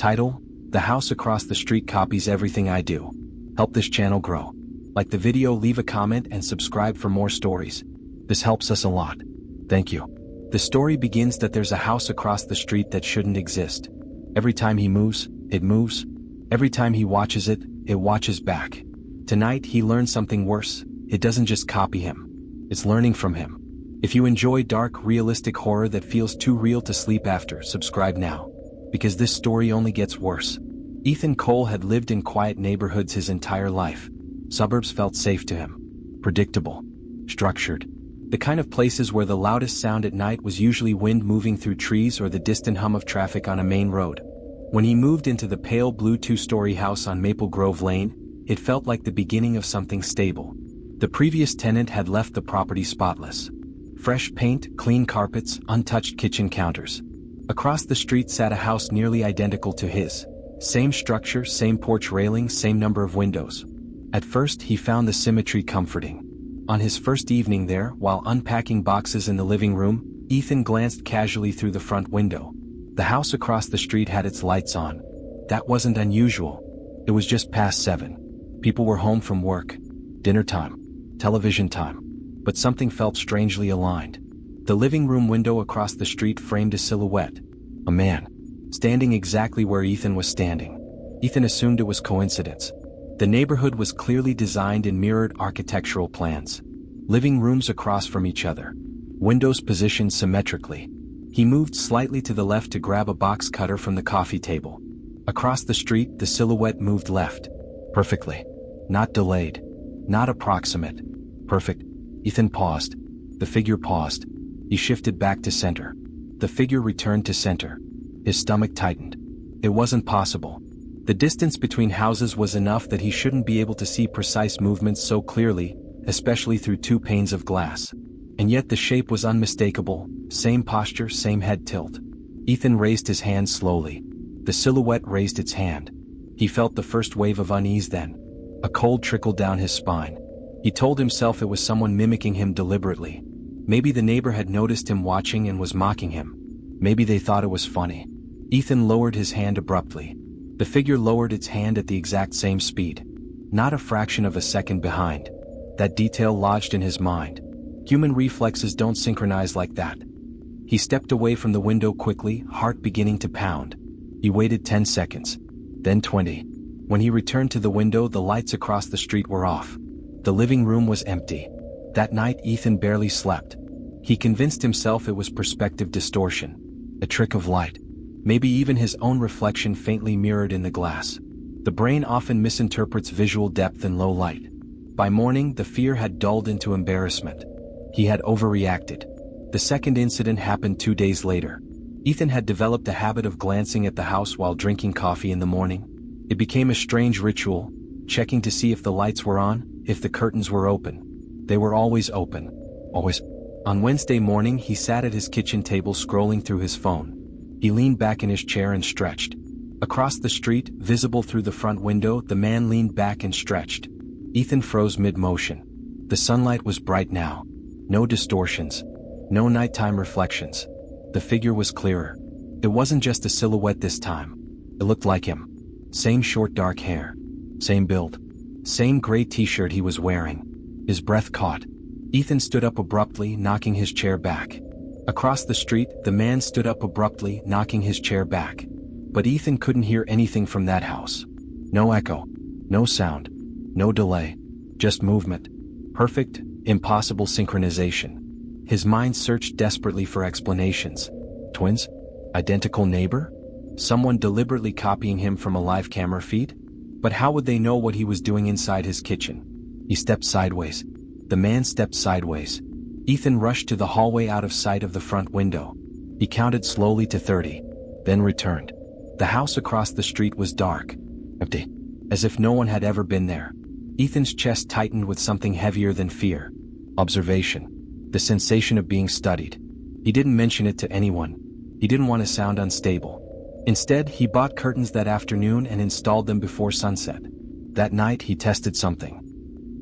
Title: The House Across the Street Copies Everything I Do. Help this channel grow. Like the video, leave a comment, and subscribe for more stories. This helps us a lot. Thank you. The story begins that there's a house across the street that shouldn't exist. Every time he moves, it moves. Every time he watches it, it watches back. Tonight he learned something worse. It doesn't just copy him. It's learning from him. If you enjoy dark, realistic horror that feels too real to sleep after, subscribe now. Because this story only gets worse. Ethan Cole had lived in quiet neighborhoods his entire life. Suburbs felt safe to him. Predictable. Structured. The kind of places where the loudest sound at night was usually wind moving through trees or the distant hum of traffic on a main road. When he moved into the pale blue two-story house on Maple Grove Lane, it felt like the beginning of something stable. The previous tenant had left the property spotless. Fresh paint, clean carpets, untouched kitchen counters. Across the street sat a house nearly identical to his. Same structure, same porch railing, same number of windows. At first he found the symmetry comforting. On his first evening there, while unpacking boxes in the living room, Ethan glanced casually through the front window. The house across the street had its lights on. That wasn't unusual. It was just past 7. People were home from work. Dinner time. Television time. But something felt strangely aligned. The living room window across the street framed a silhouette. A man. Standing exactly where Ethan was standing. Ethan assumed it was coincidence. The neighborhood was clearly designed in mirrored architectural plans. Living rooms across from each other. Windows positioned symmetrically. He moved slightly to the left to grab a box cutter from the coffee table. Across the street, the silhouette moved left. Perfectly. Not delayed. Not approximate. Perfect. Ethan paused. The figure paused. He shifted back to center. The figure returned to center. His stomach tightened. It wasn't possible. The distance between houses was enough that he shouldn't be able to see precise movements so clearly, especially through 2 panes of glass. And yet the shape was unmistakable, same posture, same head tilt. Ethan raised his hand slowly. The silhouette raised its hand. He felt the first wave of unease then. A cold trickled down his spine. He told himself it was someone mimicking him deliberately. Maybe the neighbor had noticed him watching and was mocking him. Maybe they thought it was funny. Ethan lowered his hand abruptly. The figure lowered its hand at the exact same speed. Not a fraction of a second behind. That detail lodged in his mind. Human reflexes don't synchronize like that. He stepped away from the window quickly, heart beginning to pound. He waited 10 seconds. Then 20. When he returned to the window, the lights across the street were off. The living room was empty. That night, Ethan barely slept. He convinced himself it was perspective distortion. A trick of light. Maybe even his own reflection faintly mirrored in the glass. The brain often misinterprets visual depth in low light. By morning, the fear had dulled into embarrassment. He had overreacted. The second incident happened 2 days later. Ethan had developed a habit of glancing at the house while drinking coffee in the morning. It became a strange ritual, checking to see if the lights were on, if the curtains were open. They were always open. Always. On Wednesday morning, he sat at his kitchen table scrolling through his phone. He leaned back in his chair and stretched. Across the street, visible through the front window, the man leaned back and stretched. Ethan froze mid-motion. The sunlight was bright now. No distortions. No nighttime reflections. The figure was clearer. It wasn't just a silhouette this time. It looked like him. Same short dark hair. Same build. Same gray t-shirt he was wearing. His breath caught. Ethan stood up abruptly, knocking his chair back. Across the street, the man stood up abruptly, knocking his chair back. But Ethan couldn't hear anything from that house. No echo. No sound. No delay. Just movement. Perfect, impossible synchronization. His mind searched desperately for explanations. Twins? Identical neighbor? Someone deliberately copying him from a live camera feed? But how would they know what he was doing inside his kitchen? He stepped sideways. The man stepped sideways. Ethan rushed to the hallway out of sight of the front window. He counted slowly to 30, then returned. The house across the street was dark. Empty. As if no one had ever been there. Ethan's chest tightened with something heavier than fear. Observation. The sensation of being studied. He didn't mention it to anyone. He didn't want to sound unstable. Instead, he bought curtains that afternoon and installed them before sunset. That night, he tested something.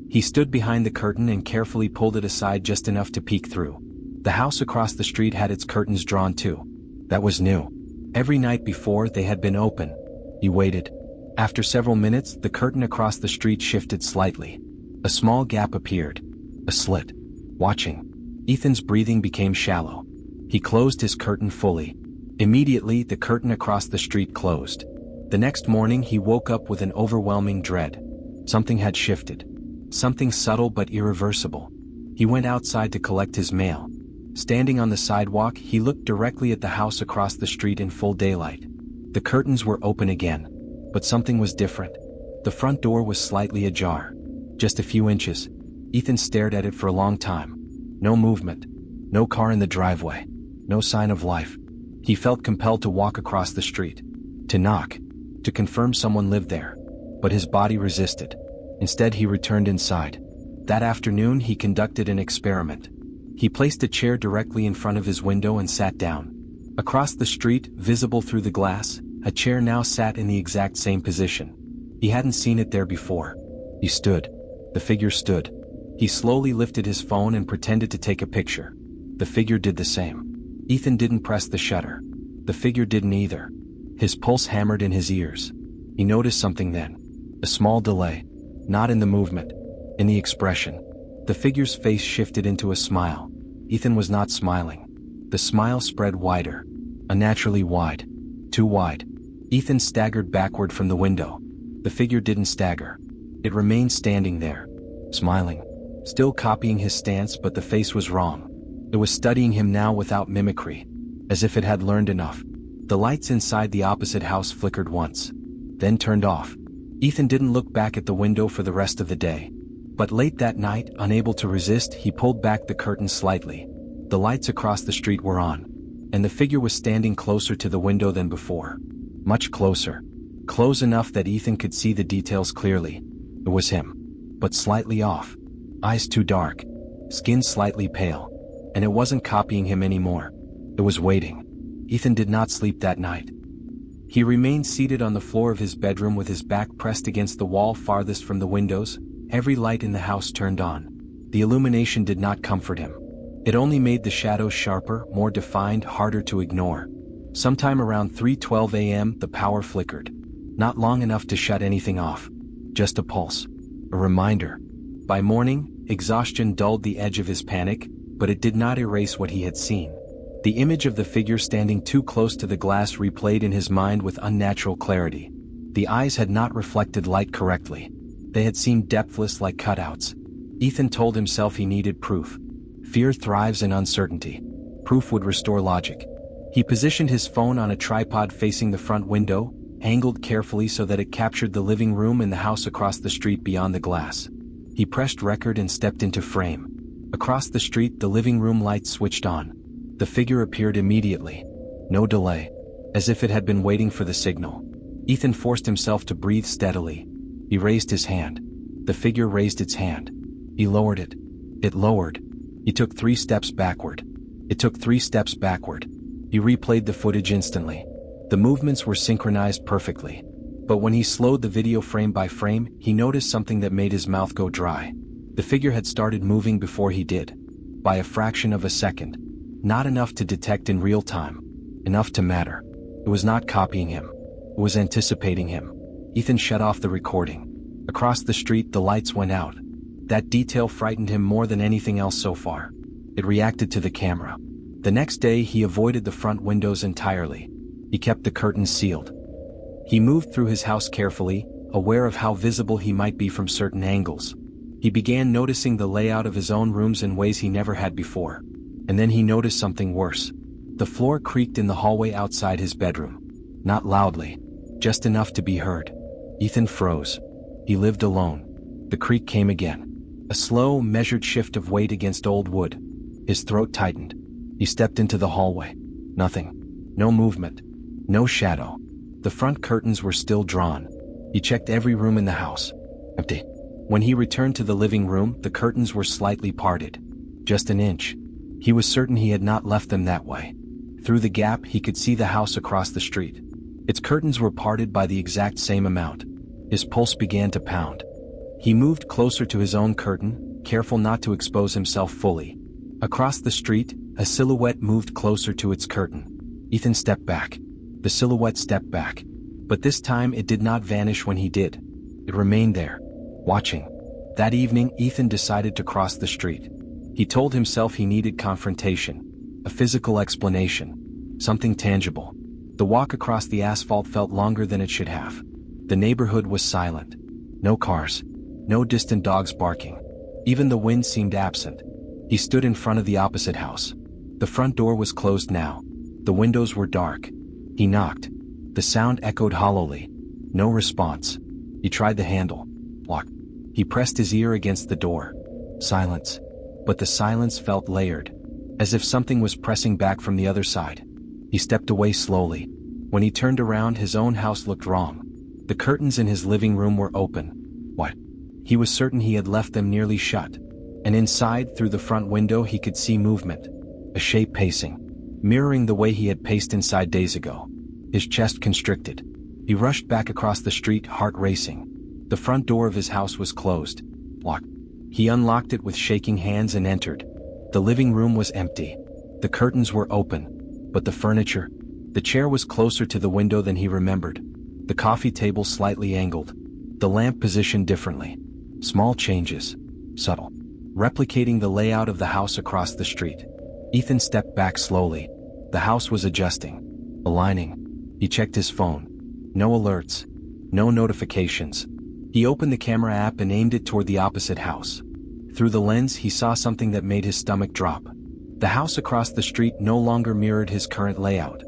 He stood behind the curtain and carefully pulled it aside just enough to peek through. The house across the street had its curtains drawn too. That was new. Every night before, they had been open. He waited. After several minutes, the curtain across the street shifted slightly. A small gap appeared. A slit. Watching. Ethan's breathing became shallow. He closed his curtain fully. Immediately, the curtain across the street closed. The next morning, he woke up with an overwhelming dread. Something had shifted. Something subtle but irreversible. He went outside to collect his mail. Standing on the sidewalk, he looked directly at the house across the street in full daylight. The curtains were open again. But something was different. The front door was slightly ajar. Just a few inches. Ethan stared at it for a long time. No movement. No car in the driveway. No sign of life. He felt compelled to walk across the street. To knock. To confirm someone lived there. But his body resisted. Instead, he returned inside. That afternoon, he conducted an experiment. He placed a chair directly in front of his window and sat down. Across the street, visible through the glass, a chair now sat in the exact same position. He hadn't seen it there before. He stood. The figure stood. He slowly lifted his phone and pretended to take a picture. The figure did the same. Ethan didn't press the shutter. The figure didn't either. His pulse hammered in his ears. He noticed something then. A small delay. Not in the movement. In the expression. The figure's face shifted into a smile. Ethan was not smiling. The smile spread wider. Unnaturally wide. Too wide. Ethan staggered backward from the window. The figure didn't stagger. It remained standing there. Smiling. Still copying his stance, but the face was wrong. It was studying him now without mimicry. As if it had learned enough. The lights inside the opposite house flickered once. Then turned off. Ethan didn't look back at the window for the rest of the day. But late that night, unable to resist, he pulled back the curtain slightly. The lights across the street were on. And the figure was standing closer to the window than before. Much closer. Close enough that Ethan could see the details clearly. It was him. But slightly off. Eyes too dark. Skin slightly pale. And it wasn't copying him anymore. It was waiting. Ethan did not sleep that night. He remained seated on the floor of his bedroom with his back pressed against the wall farthest from the windows. Every light in the house turned on. The illumination did not comfort him. It only made the shadows sharper, more defined, harder to ignore. Sometime around 3:12 a.m., the power flickered. Not long enough to shut anything off. Just a pulse. A reminder. By morning, exhaustion dulled the edge of his panic, but it did not erase what he had seen. The image of the figure standing too close to the glass replayed in his mind with unnatural clarity. The eyes had not reflected light correctly. They had seemed depthless like cutouts. Ethan told himself he needed proof. Fear thrives in uncertainty. Proof would restore logic. He positioned his phone on a tripod facing the front window, angled carefully so that it captured the living room and the house across the street beyond the glass. He pressed record and stepped into frame. Across the street, the living room lights switched on. The figure appeared immediately. No delay. As if it had been waiting for the signal. Ethan forced himself to breathe steadily. He raised his hand. The figure raised its hand. He lowered it. It lowered. He took 3 steps backward. It took 3 steps backward. He replayed the footage instantly. The movements were synchronized perfectly. But when he slowed the video frame by frame, he noticed something that made his mouth go dry. The figure had started moving before he did. By a fraction of a second. Not enough to detect in real time. Enough to matter. It was not copying him. It was anticipating him. Ethan shut off the recording. Across the street, the lights went out. That detail frightened him more than anything else so far. It reacted to the camera. The next day, he avoided the front windows entirely. He kept the curtains sealed. He moved through his house carefully, aware of how visible he might be from certain angles. He began noticing the layout of his own rooms in ways he never had before. And then he noticed something worse. The floor creaked in the hallway outside his bedroom. Not loudly. Just enough to be heard. Ethan froze. He lived alone. The creak came again. A slow, measured shift of weight against old wood. His throat tightened. He stepped into the hallway. Nothing. No movement. No shadow. The front curtains were still drawn. He checked every room in the house. Empty. When he returned to the living room, the curtains were slightly parted. Just an inch. He was certain he had not left them that way. Through the gap, he could see the house across the street. Its curtains were parted by the exact same amount. His pulse began to pound. He moved closer to his own curtain, careful not to expose himself fully. Across the street, a silhouette moved closer to its curtain. Ethan stepped back. The silhouette stepped back. But this time it did not vanish when he did. It remained there, watching. That evening, Ethan decided to cross the street. He told himself he needed confrontation, a physical explanation, something tangible. The walk across the asphalt felt longer than it should have. The neighborhood was silent. No cars. No distant dogs barking. Even the wind seemed absent. He stood in front of the opposite house. The front door was closed now. The windows were dark. He knocked. The sound echoed hollowly. No response. He tried the handle. Locked. He pressed his ear against the door. Silence. But the silence felt layered, as if something was pressing back from the other side. He stepped away slowly. When he turned around, his own house looked wrong. The curtains in his living room were open. What? He was certain he had left them nearly shut. And inside, through the front window, he could see movement. A shape pacing, mirroring the way he had paced inside days ago. His chest constricted. He rushed back across the street, heart racing. The front door of his house was closed. Locked. He unlocked it with shaking hands and entered. The living room was empty. The curtains were open. But the furniture? The chair was closer to the window than he remembered. The coffee table slightly angled. The lamp positioned differently. Small changes. Subtle. Replicating the layout of the house across the street. Ethan stepped back slowly. The house was adjusting. Aligning. He checked his phone. No alerts. No notifications. He opened the camera app and aimed it toward the opposite house. Through the lens, he saw something that made his stomach drop. The house across the street no longer mirrored his current layout.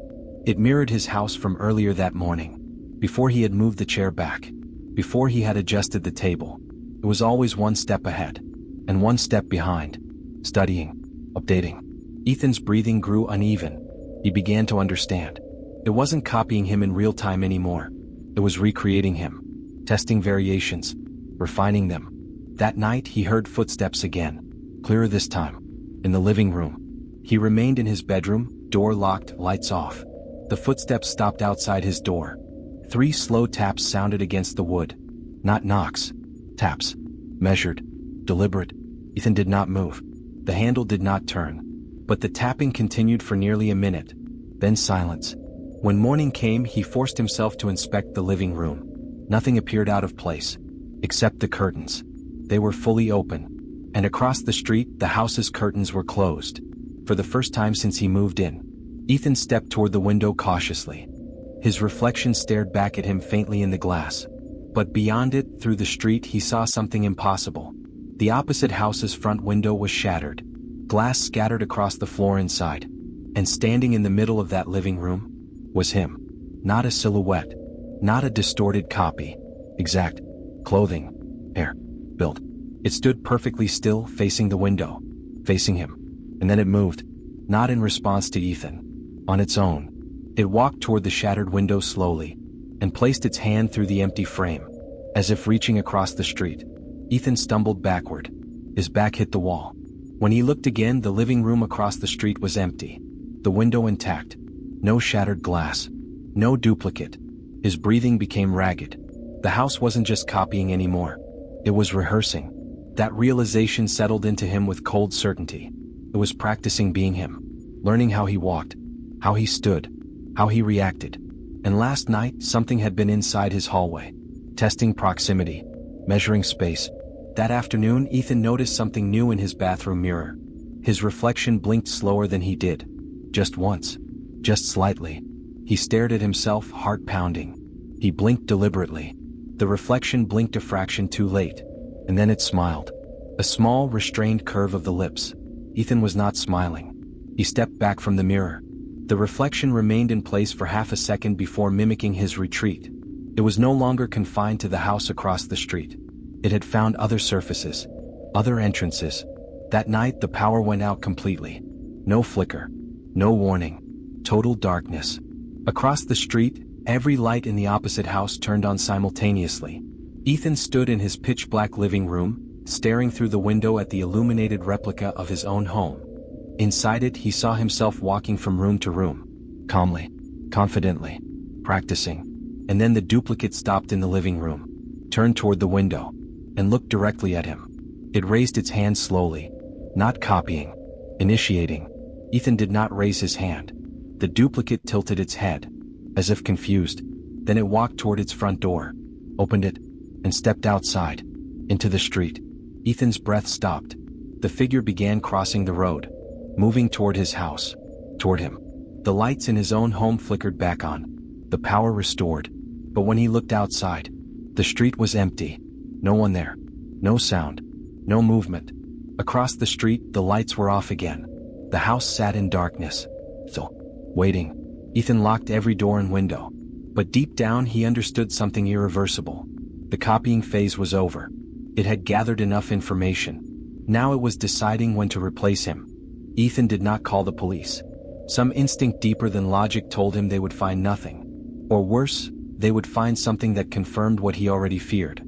It mirrored his house from earlier that morning. Before he had moved the chair back. Before he had adjusted the table. It was always one step ahead. And one step behind. Studying. Updating. Ethan's breathing grew uneven. He began to understand. It wasn't copying him in real time anymore. It was recreating him. Testing variations. Refining them. That night he heard footsteps again. Clearer this time. In the living room. He remained in his bedroom, door locked, lights off. The footsteps stopped outside his door. 3 slow taps sounded against the wood. Not knocks. Taps. Measured. Deliberate. Ethan did not move. The handle did not turn. But the tapping continued for nearly a minute. Then silence. When morning came, he forced himself to inspect the living room. Nothing appeared out of place. Except the curtains. They were fully open. And across the street, the house's curtains were closed. For the first time since he moved in, Ethan stepped toward the window cautiously. His reflection stared back at him faintly in the glass. But beyond it, through the street, he saw something impossible. The opposite house's front window was shattered. Glass scattered across the floor inside. And standing in the middle of that living room was him. Not a silhouette. Not a distorted copy. Exact. Clothing. Hair. Build. It stood perfectly still, facing the window. Facing him. And then it moved. Not in response to Ethan. On its own. It walked toward the shattered window slowly. And placed its hand through the empty frame. As if reaching across the street. Ethan stumbled backward. His back hit the wall. When he looked again, the living room across the street was empty. The window intact. No shattered glass. No duplicate. His breathing became ragged. The house wasn't just copying anymore. It was rehearsing. That realization settled into him with cold certainty. It was practicing being him. Learning how he walked. How he stood. How he reacted. And last night, something had been inside his hallway. Testing proximity. Measuring space. That afternoon, Ethan noticed something new in his bathroom mirror. His reflection blinked slower than he did. Just once. Just slightly. He stared at himself, heart pounding. He blinked deliberately. The reflection blinked a fraction too late. And then it smiled. A small, restrained curve of the lips. Ethan was not smiling. He stepped back from the mirror. The reflection remained in place for half a second before mimicking his retreat. It was no longer confined to the house across the street. It had found other surfaces. Other entrances. That night the power went out completely. No flicker. No warning. Total darkness. Across the street, every light in the opposite house turned on simultaneously. Ethan stood in his pitch-black living room, staring through the window at the illuminated replica of his own home. Inside it, he saw himself walking from room to room. Calmly. Confidently. Practicing. And then the duplicate stopped in the living room. Turned toward the window. And looked directly at him. It raised its hand slowly. Not copying. Initiating. Ethan did not raise his hand. The duplicate tilted its head. As if confused. Then it walked toward its front door, opened it, and stepped outside, into the street. Ethan's breath stopped. The figure began crossing the road, moving toward his house, toward him. The lights in his own home flickered back on, the power restored. But when he looked outside, the street was empty. No one there. No sound. No movement. Across the street, the lights were off again. The house sat in darkness. Still, waiting. Ethan locked every door and window. But deep down he understood something irreversible. The copying phase was over. It had gathered enough information. Now it was deciding when to replace him. Ethan did not call the police. Some instinct deeper than logic told him they would find nothing. Or worse, they would find something that confirmed what he already feared.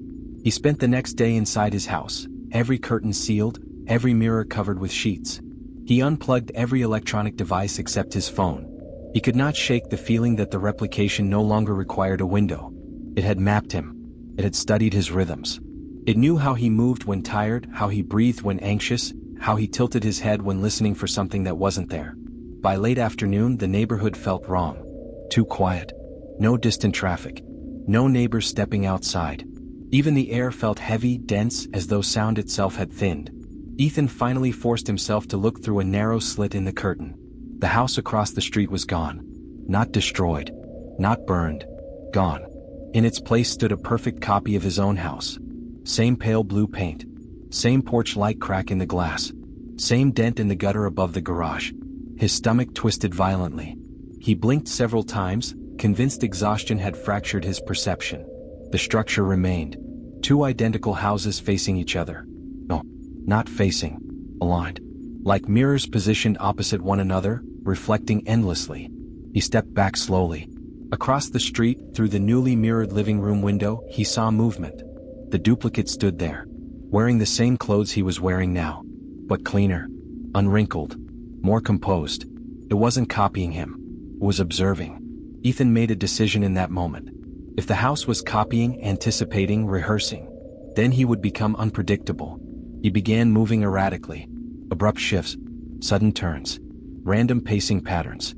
He spent the next day inside his house, every curtain sealed, every mirror covered with sheets. He unplugged every electronic device except his phone. He could not shake the feeling that the replication no longer required a window. It had mapped him. It had studied his rhythms. It knew how he moved when tired, how he breathed when anxious, how he tilted his head when listening for something that wasn't there. By late afternoon, the neighborhood felt wrong. Too quiet. No distant traffic. No neighbors stepping outside. Even the air felt heavy, dense, as though sound itself had thinned. Ethan finally forced himself to look through a narrow slit in the curtain. The house across the street was gone. Not destroyed. Not burned. Gone. In its place stood a perfect copy of his own house. Same pale blue paint. Same porch light crack in the glass. Same dent in the gutter above the garage. His stomach twisted violently. He blinked several times, convinced exhaustion had fractured his perception. The structure remained. Two identical houses facing each other. No, not facing. Aligned. Like mirrors positioned opposite one another, reflecting endlessly. He stepped back slowly. Across the street, through the newly mirrored living room window, he saw movement. The duplicate stood there, wearing the same clothes he was wearing now, but cleaner, unwrinkled, more composed. It wasn't copying him. It was observing. Ethan made a decision in that moment. If the house was copying, anticipating, rehearsing, then he would become unpredictable. He began moving erratically. Abrupt shifts, sudden turns, random pacing patterns.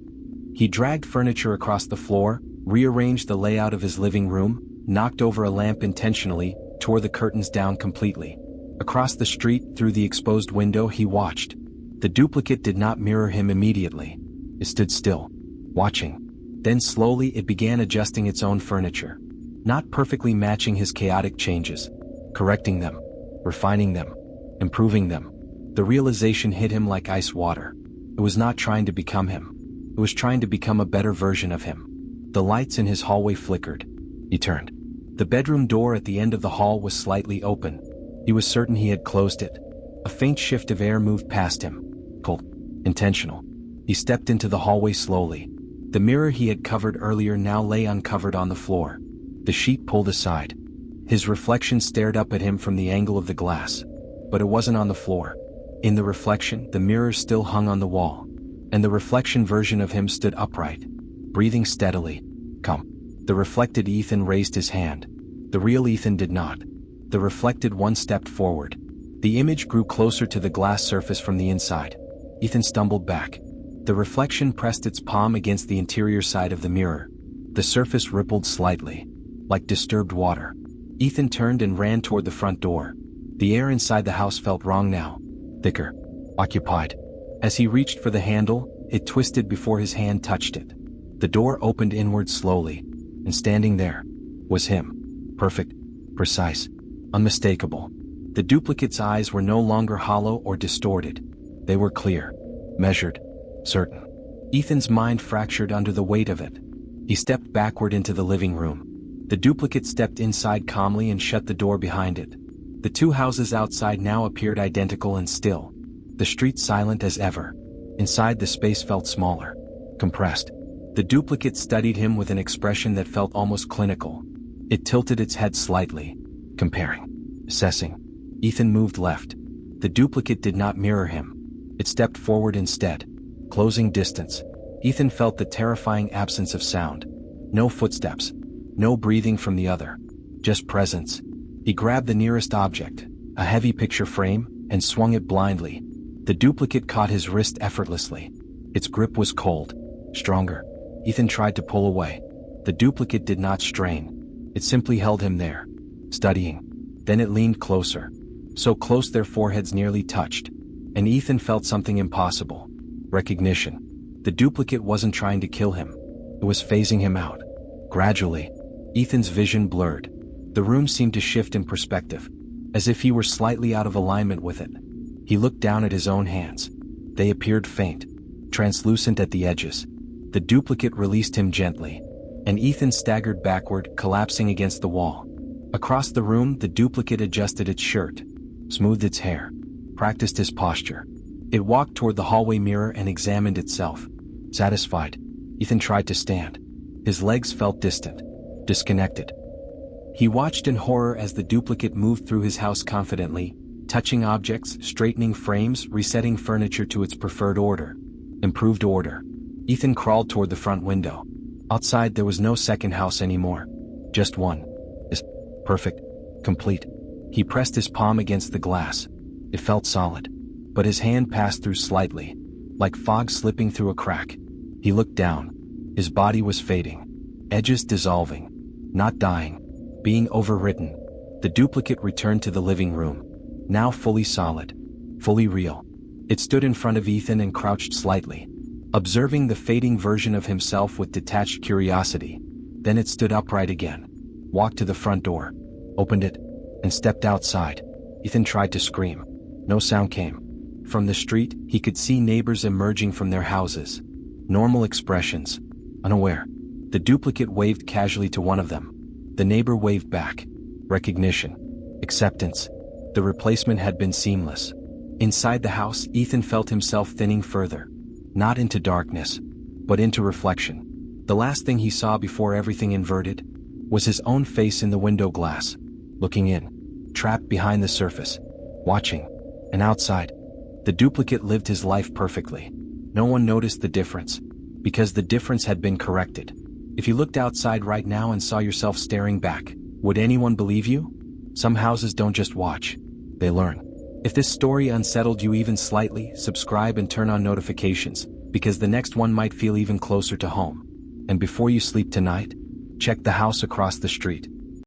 He dragged furniture across the floor, rearranged the layout of his living room, knocked over a lamp intentionally, tore the curtains down completely. Across the street, through the exposed window, he watched. The duplicate did not mirror him immediately. It stood still, watching. Then slowly it began adjusting its own furniture. Not perfectly matching his chaotic changes. Correcting them. Refining them. Improving them. The realization hit him like ice water. It was not trying to become him. It was trying to become a better version of him. The lights in his hallway flickered. He turned. The bedroom door at the end of the hall was slightly open. He was certain he had closed it. A faint shift of air moved past him. Cold. Intentional. He stepped into the hallway slowly. The mirror he had covered earlier now lay uncovered on the floor. The sheet pulled aside. His reflection stared up at him from the angle of the glass. But it wasn't on the floor. In the reflection, the mirror still hung on the wall. And the reflection version of him stood upright, breathing steadily. Come. The reflected Ethan raised his hand. The real Ethan did not. The reflected one stepped forward. The image grew closer to the glass surface from the inside. Ethan stumbled back. The reflection pressed its palm against the interior side of the mirror. The surface rippled slightly, like disturbed water. Ethan turned and ran toward the front door. The air inside the house felt wrong now. Thicker. Occupied. As he reached for the handle, it twisted before his hand touched it. The door opened inward slowly, and standing there was him. Perfect. Precise. Unmistakable. The duplicate's eyes were no longer hollow or distorted. They were clear. Measured. Certain. Ethan's mind fractured under the weight of it. He stepped backward into the living room. The duplicate stepped inside calmly and shut the door behind it. The two houses outside now appeared identical and still. The street silent as ever. Inside, the space felt smaller. Compressed. The duplicate studied him with an expression that felt almost clinical. It tilted its head slightly. Comparing. Assessing. Ethan moved left. The duplicate did not mirror him. It stepped forward instead. Closing distance. Ethan felt the terrifying absence of sound. No footsteps. No breathing from the other. Just presence. He grabbed the nearest object, a heavy picture frame, and swung it blindly. The duplicate caught his wrist effortlessly. Its grip was cold. Stronger. Ethan tried to pull away. The duplicate did not strain. It simply held him there, studying. Then it leaned closer. So close their foreheads nearly touched. And Ethan felt something impossible. Recognition. The duplicate wasn't trying to kill him. It was phasing him out. Gradually, Ethan's vision blurred. The room seemed to shift in perspective, as if he were slightly out of alignment with it. He looked down at his own hands. They appeared faint, translucent at the edges. The duplicate released him gently, and Ethan staggered backward, collapsing against the wall. Across the room, the duplicate adjusted its shirt, smoothed its hair, practiced his posture. It walked toward the hallway mirror and examined itself. Satisfied, Ethan tried to stand. His legs felt distant, disconnected. He watched in horror as the duplicate moved through his house confidently, touching objects, straightening frames, resetting furniture to its preferred order. Improved order. Ethan crawled toward the front window. Outside there was no second house anymore. Just one. Is perfect. Complete. He pressed his palm against the glass. It felt solid. But his hand passed through slightly, like fog slipping through a crack. He looked down. His body was fading. Edges dissolving. Not dying. Being overwritten. The duplicate returned to the living room. Now fully solid. Fully real. It stood in front of Ethan and crouched slightly, observing the fading version of himself with detached curiosity. Then it stood upright again, walked to the front door, opened it, and stepped outside. Ethan tried to scream. No sound came. From the street, he could see neighbors emerging from their houses. Normal expressions. Unaware. The duplicate waved casually to one of them. The neighbor waved back. Recognition. Acceptance. The replacement had been seamless. Inside the house, Ethan felt himself thinning further. Not into darkness, but into reflection. The last thing he saw before everything inverted was his own face in the window glass, looking in, trapped behind the surface, watching. And outside, the duplicate lived his life perfectly. No one noticed the difference, because the difference had been corrected. If you looked outside right now and saw yourself staring back, would anyone believe you? Some houses don't just watch, they learn. If this story unsettled you even slightly, subscribe and turn on notifications, because the next one might feel even closer to home. And before you sleep tonight, check the house across the street.